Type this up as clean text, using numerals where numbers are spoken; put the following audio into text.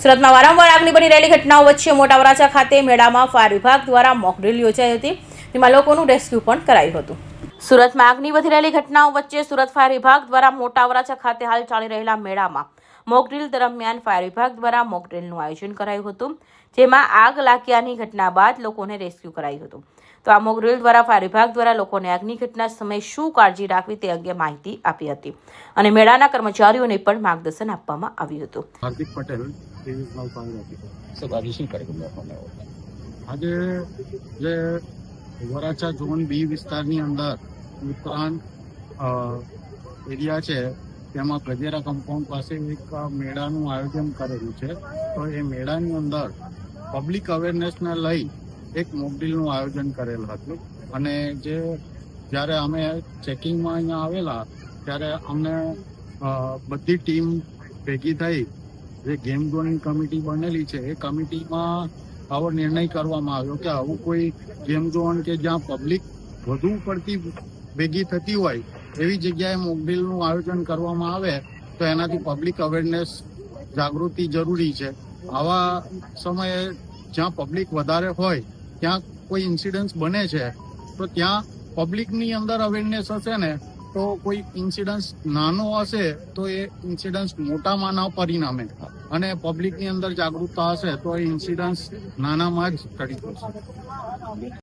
સુરતમાં વારંવાર આગની બની રહેલી ઘટનાઓ વચ્ચે મોટા વરાછા ખાતે મેળામાં ફાયર વિભાગ દ્વારા મોક ડ્રીલ યોજાઈ હતી, જેમાં લોકોનું રેસ્ક્યુ પણ કરાયું હતું। સુરતમાં આગની વધી રહેલી ઘટનાઓ વચ્ચે સુરત ફાયર વિભાગ દ્વારા મોટા વરાછા ખાતે હાલ ચાલી રહેલા મેળામાં મોક ડ્રીલ દરમિયાન ફાયર વિભાગ દ્વારા મોક ડ્રીલનું આયોજન કરાયું હતું, જેમાં આગ લાગ્યાની ઘટના બાદ લોકોને રેસ્ક્યુ કરાયું હતું। તો આ મોક ડ્રીલ દ્વારા ફાયર વિભાગ દ્વારા લોકોને આગની ઘટના સમયે શું કાળજી રાખવી તે અંગે માહિતી આપી હતી અને મેળાના કર્મચારીઓને પણ માર્ગદર્શન આપવામાં આવ્યું હતું। Hardik Patel divisional fire officer. Sir આજે શું કાર્યક્રમ રાખવામાં આવ્યો? આજે જે વરાછા ઝોન બી વિસ્તારની અંદર ઉત્તરાયણ એરિયા છે તેમાં ગજેરા કમ્પાઉન્ડ પાસે એક મેળાનું આયોજન કરેલું છે। તો એ મેળાની અંદર પબ્લિક અવેરનેસને લઈ એક મોકડ્રીલનું આયોજન કરેલ હતું અને જ્યારે અમે ચેકિંગમાં અહીંયા આવેલા ત્યારે અમને બધી ટીમ ભેગી થઈ જે ગેમ ઝોનની કમિટી બનેલી છે એ કમિટીમાં આવો નિર્ણય કરવામાં આવ્યો કે આવું કોઈ ગેમ ઝોન કે જ્યાં પબ્લિક વધુ પડતી ભેગી થતી હોય એવી જગ્યાએ મોકડ્રીલનું આયોજન કરવામાં આવે તો એનાથી પબ્લિક અવેરનેસ જાગૃતિ જરૂરી છે। આવા સમયે જ્યાં પબ્લિક વધારે હોય ત્યાં કોઈ ઇન્સિડન્સ બને છે તો ત્યાં પબ્લિકની અંદર અવેરનેસ હશે ને તો કોઈ ઇન્સિડન્સ નાનો હશે તો એ ઇન્સિડન્સ મોટામાં ના પરિણામે અને પબ્લિકની અંદર જાગૃતતા હશે તો એ ઇન્સિડન્સ નાનામાં જ ટળી જશે।